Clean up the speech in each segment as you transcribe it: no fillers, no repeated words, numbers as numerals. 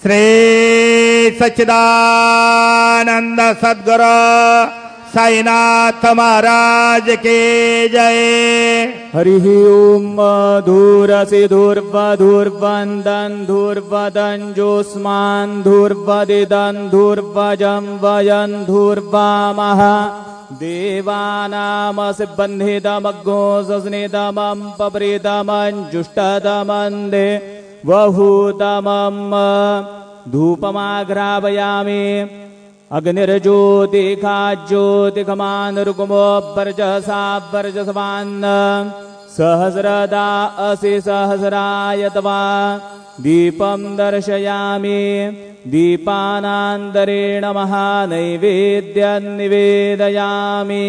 श्री सच्चिदानंद सद्गुरु साईनाथ महाराज के जय। हरि ओम। धूरसिधुर्वधुर्वन्दन् धूर्वदञ्जोस्मान् धूर्वदिदन् धूर्वजं वयन् धूर्वामः देवानामसिबन्धितमग्गो सस्नितमं पप्रीतमञ्जुष्टतमन्दे वहूतमं धूपमाघ्रापयामि अग्निर्ज्योतिखाज्योतिखमान् रुकुमो वर्चसा वर्चस्वान् सहस्रदा असि सहस्राय तवा दीपं दर्शयामि दीपानान्तरेण महानैवेद्यं निवेदयामि।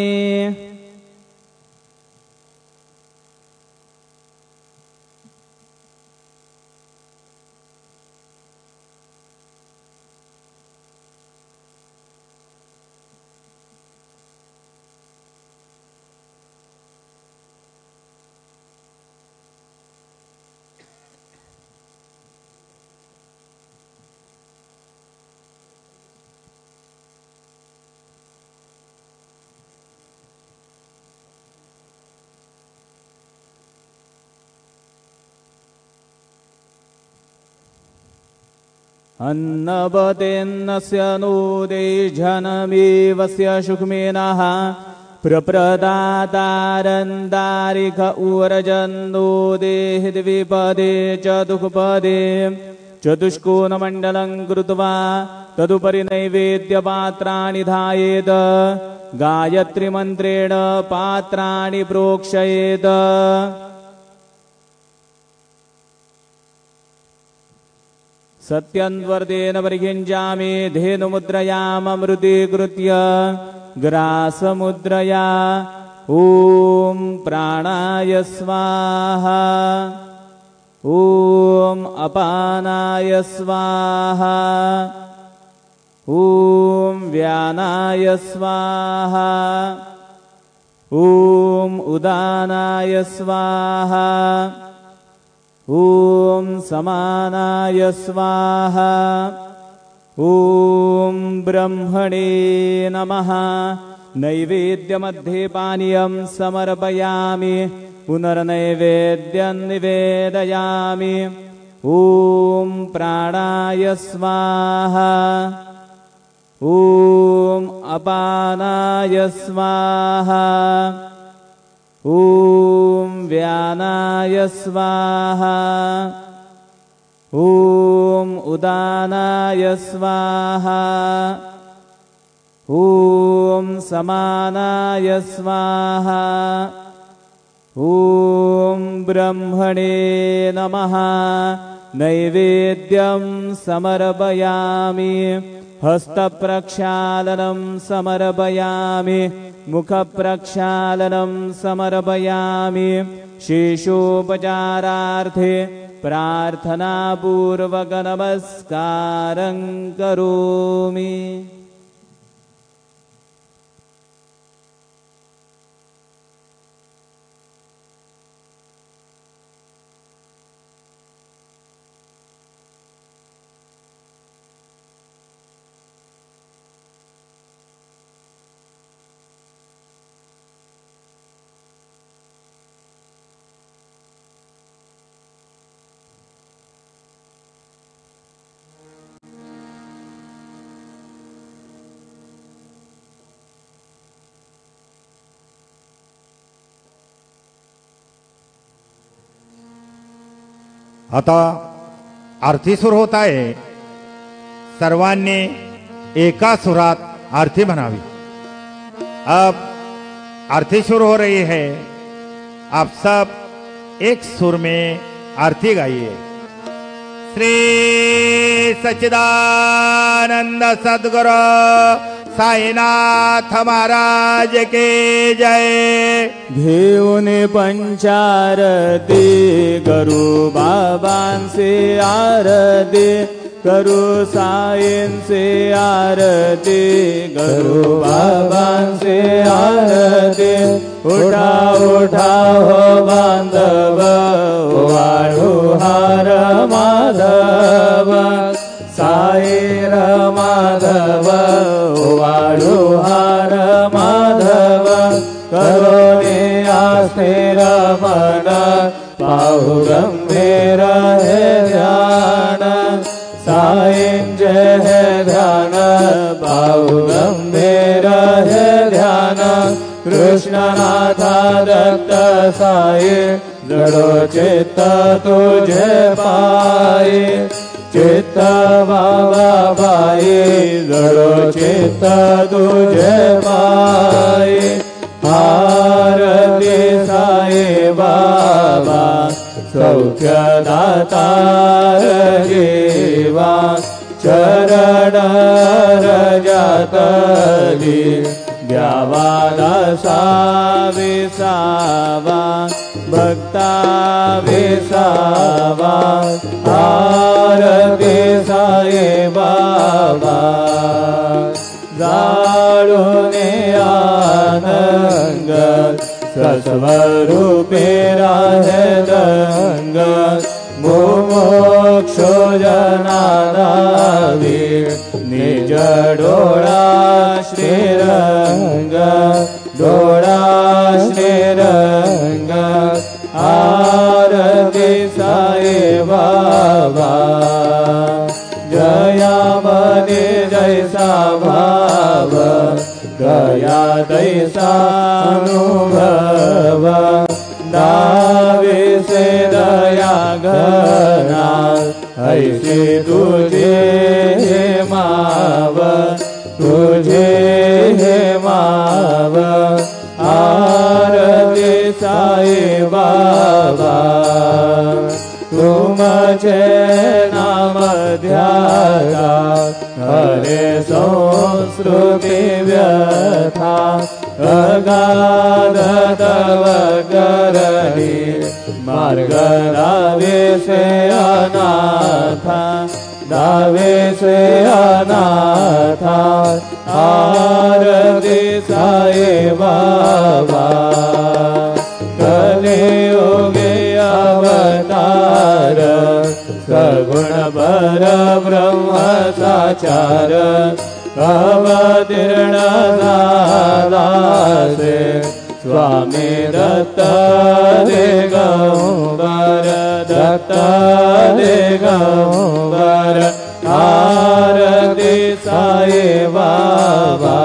अन्नवतेन्नस्य नोदे जनमेवस्य सुखमेनः प्रप्रदातारन्दारिक उरजन्नोदे द्विपदे चतुष्पदे चतुष्कोणमण्डलं कृत्वा तदुपरि नैवेद्यपात्राणि धायेत गायत्रीमन्त्रेण पात्राणि प्रोक्षयेत। सत्यन्वर्तेन परिकिञ्जामि धेनुमुद्रयाममृतीकृत्य ग्रासमुद्रया ॐ प्राणाय स्वाहा ॐ अपानाय स्वाहा ॐ व्यानाय स्वाहा ॐ उदानाय स्वाहा ॐ समानाय स्वाहा ॐ ब्रह्मणे नमः। नैवेद्यमध्ये पानीयं समर्पयामि पुनर्नैवेद्यं निवेदयामि। ॐ प्राणाय स्वाहा ॐ अपानाय स्वाहा ॐ व्यानाय स्वाहा ॐ उदानाय स्वाहा ॐ समानाय स्वाहा ॐ ब्रह्मणे नमः। नैवेद्यं समर्पयामि हस्तप्रक्षालनं समर्पयामि मुखप्रक्षालनं समर्पयामि शेषोपचारार्थे प्रार्थनापूर्वक नमस्कारं करोमि। आता आरती सुरू होत आहे। सर्वांनी एका सुरात आरती म्हणावी। अब आरती शुरू हो रही है। आप सब एक सुर में आरती गाइए। श्री सच्चिदानंद सद्गुरु साईनाथ महाराज के जय। घेऊने पंचारती करू बाबांचे आरती करू साईंचे आरती करू बाबांचे आरती। उठा उठा हो बांधव वाढू हार माधव साईर माधव वाळू हार माधव करोने आस्थिर मन पाहु गंभीर हे ध्यान साईं जय हे ध्यान पाहु गंभीर हे ध्यान कृष्णनाथा दत्त साई जडो चित्त तुझे पाये चित्त बाबा पाये जडो चित्त तुझे पाये आरती साई बाबा सौख्य दातार जीवा चरण रजतली द्यावा दासा विसावा भक्ता विसावा आरती साई बाबा जाळूने आनंद सस्वरूपे राहे दंग मोक्षो जनादावी निज डोळा श्रीरंग डोळा श्रीरंग आरती साई बाबा जया मने जैसा भाव गया तैसा अनुभव दावे से दया घना ऐसे तुझे माव तुझे माव आरती साई बाबा तुमचे नाम ध्याता हरे संस्कृती व्यथा अगाध तव करणी मार्ग दावे से अनाथा दावे से अनाथा आरती साई बाबा कलियुगे अवतार सगुण पर ब्रह्म साचार अवतीर्ण दासे स्वामी दत्त दिगंबर दत्त दिगंबर आरती साई बाबा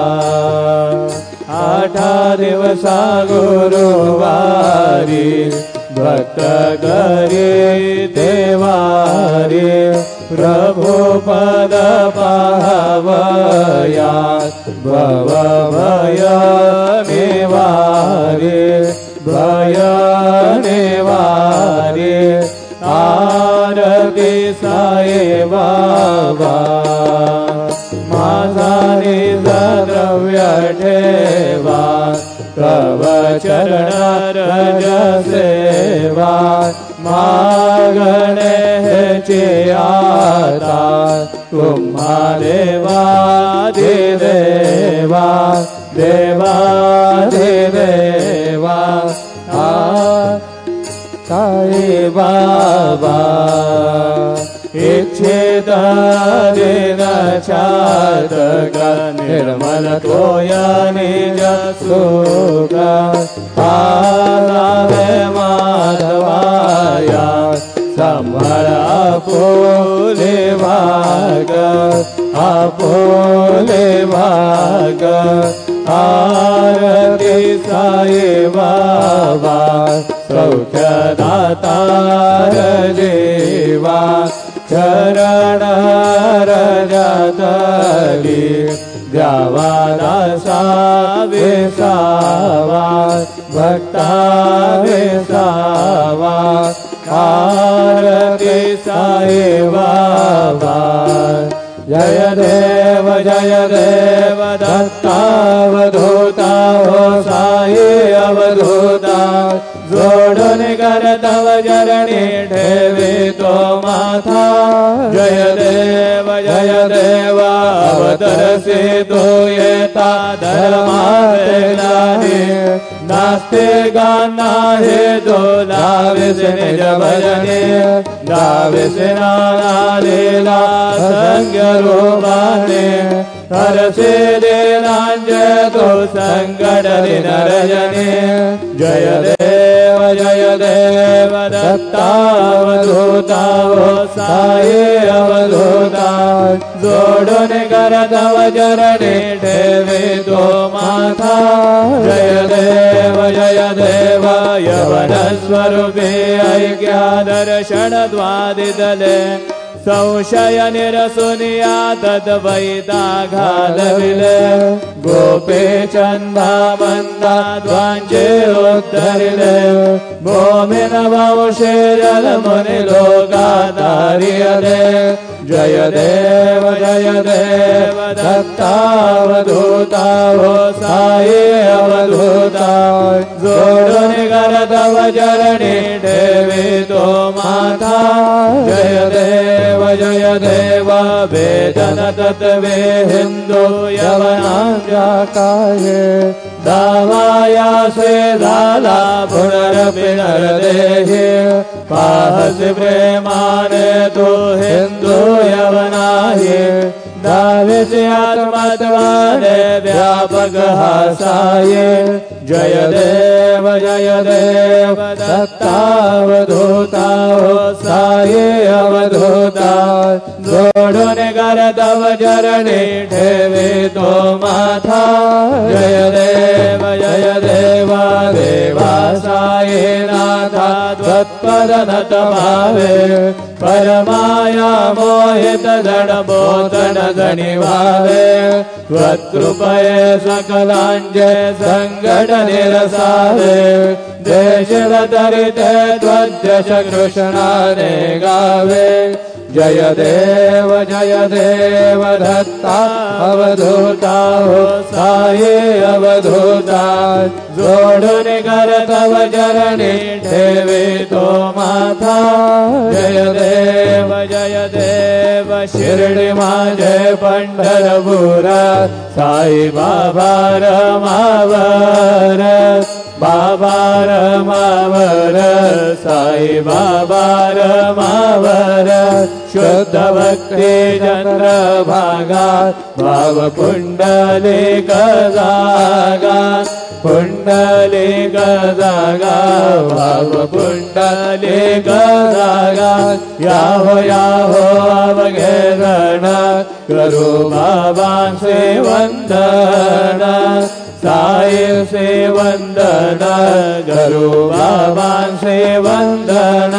आठा दिवसा गुरुवारी भक्त करी देवारी प्रभु पद पावया भव भय निवारी भय निवारी आरती साई बाबा माझा निज द्रव्य ठेवा तव चरण रज सेवा मागणे हेची आता तुम्हा देवा देवा देवा देवा साई बाबा इच्छित दिन चातक निर्मल तोया निज सुख आलावे माधवाया संभळ आपुले भाग आपुले भाग आरती साई बाबा सौख्य दातार देवा चरण रजतली द्यावा दासा विसावा भक्ता विसावा आरती साई बाबा जय देव दत्तावधूता हो साई अवधूता जोडून कर तव चरणी ठेवी तो माथा जय देव अवतरसे तो येता धर्माचे नाही नास्ते गाना हे तो लाविस निज भजने दाविसिनालीला संज्ञरूपाणे हरसे देनांजतो संकटदिनरजने जय देव दत्तावधूतावो साये अवधूता जोडून करतव चरणे ठेवे तो माथा जय देव यवन स्वरूपे ऐक्या दर्शन द्वादिदले संशय निरसुनिया तद्वैता घालविले गोपे चंदा मंदा ध्वांचे उद्धरिले भूमिन वंशे जलमुनि लोकाधार्यते जय देव दत्तावधूतावो साये अवधूता जोडून करतव चरणे ठेवे तो माथा जय देव वेदन तत्वे हिंदू यवनांच्या काये दावाया से झाला पुनर्देहे पाहस प्रेमाने तो हिंदू यवनाहे दावेचे आत्मत्वाने व्यापक हासाये जय देव दत्तावधूतावो साये अवधूता जोडून करतव चरणे ठेवे तो माथा जय देव देवा साये नाथा त्वत्पद नतभावे परमाया मोहित जड बोतन जनिवावे त्वत्कृपये सकलांचे संकट निरसावे देशरतरिते त्वद्यश कृष्णाने गावे जय देव दत्ता अवधूता हो साये अवधूता जोडून करतव चरणे ठेवे तो माथा जय देव शिर्डी माझे पंढरपुरा साई बाबा रमावर बाबा रमावर साई बाबा रमावर शुद्ध भक्ति चंद्र भागा भाव पुंडलिक जागा पुंडलिक जागा भाव पुंडलिक जागा याहो अवघे जण करू बाबांचे वंदन साई से वंदन करू बाबांचे वंदन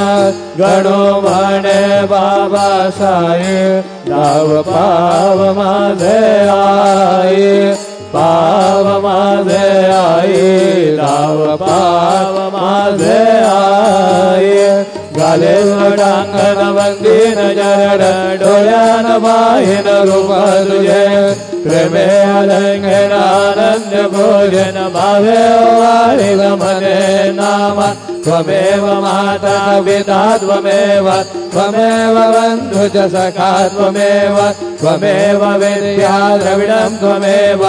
गणो म्हणे बाबा साई नाव पाव माझे आई पाव माझे आई नाव पाव माझे आई गाले टांगण वंदीन जरड डोळ्यान पाहिन रूप तुझे प्रेमे अलंघन आनंद भोजन भावे वाळील मने नाम त्वमेव माता पिता त्वमेव बंधु च सखा त्वमेव विद्या द्रविडं त्वमेव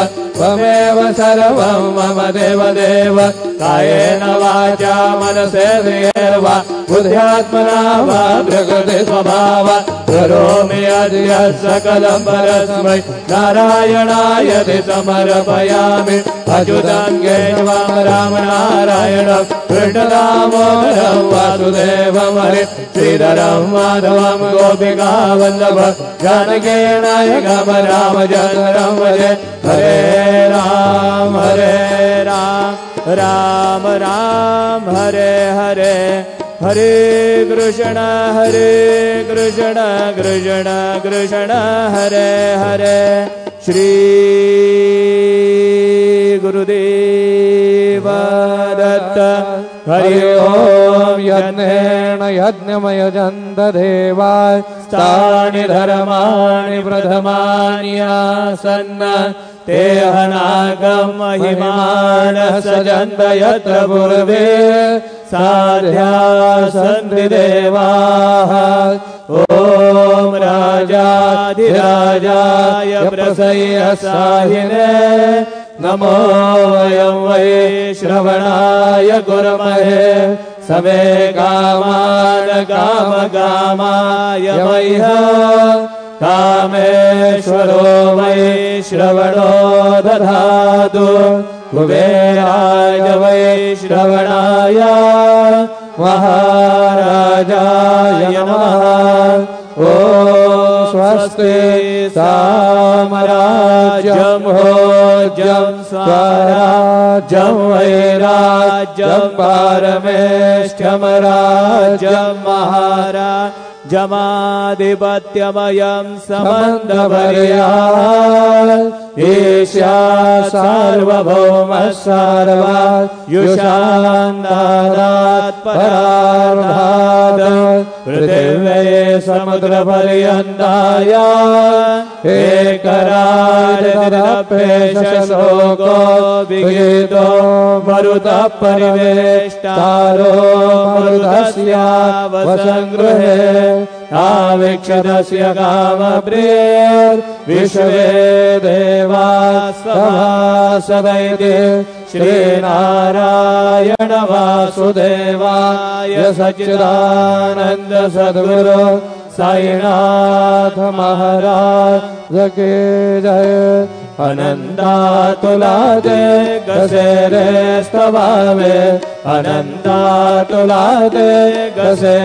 सर्वं मम देव कायेन वाचा मनसेन्द्रियैर्वा बुद्ध्यात्मना वा प्रकृति स्वभावा करोमि अद्य सकलं परस्मै नारायणायति समर्पयामि अच्युतं केशवं राम नारायणं कृष्णदामोदरं वासुदेवं हरे श्रीधरं माधवं गोपिकावल्लभं जानकीनायकं रामचन्द्रं भजे हरे राम राम राम हरे हरे हरे कृष्ण कृष्ण कृष्ण हरे हरे श्री गुरुदेव दत्त हरि ओम यज्ञेन यज्ञमय जन्त देवा स्थानि धर्माणि प्रथमान्यासन् ते हनागं महिमानः सजन्त यत्र पूर्वे साध्या सन्ति देवाः ओम राजाधिराजाय प्रसह्यसाहिने नमो वयं वै श्रवणाय कुर्महे समे कामान कामकामाय मह्यः कामेश्वरो वै श्रवणो दधातु कुबेराय वै श्रवणाय महाराजाय नमः। ॐ स्वस्ति साम्राज्यं भोज्यं स्वराज्यं वैराज्यं पारमेष्ठ्यं राज्यं महाराजमाधिपत्यमयं समन्तपर्यायः ईशा सार्वभौमः सर्वयुषान्दारात् परार्भात् पृथिव्यै समुद्रपर्यन्ताय एकराजतरपेशशोको विगीतो मरुतः परिवेष्टारो मरुतस्यावसङ्गृहे आवीक्षितस्य कामप्रियैर्विश्वे देवास्तभासदैते श्रीनारायण वासुदेवाय सच्चिदानन्द सद्गुरु साईनाथ महाराज की जय। अनन्तातुलादे गसेरे स्तवावे अनन्तातुलादे गसे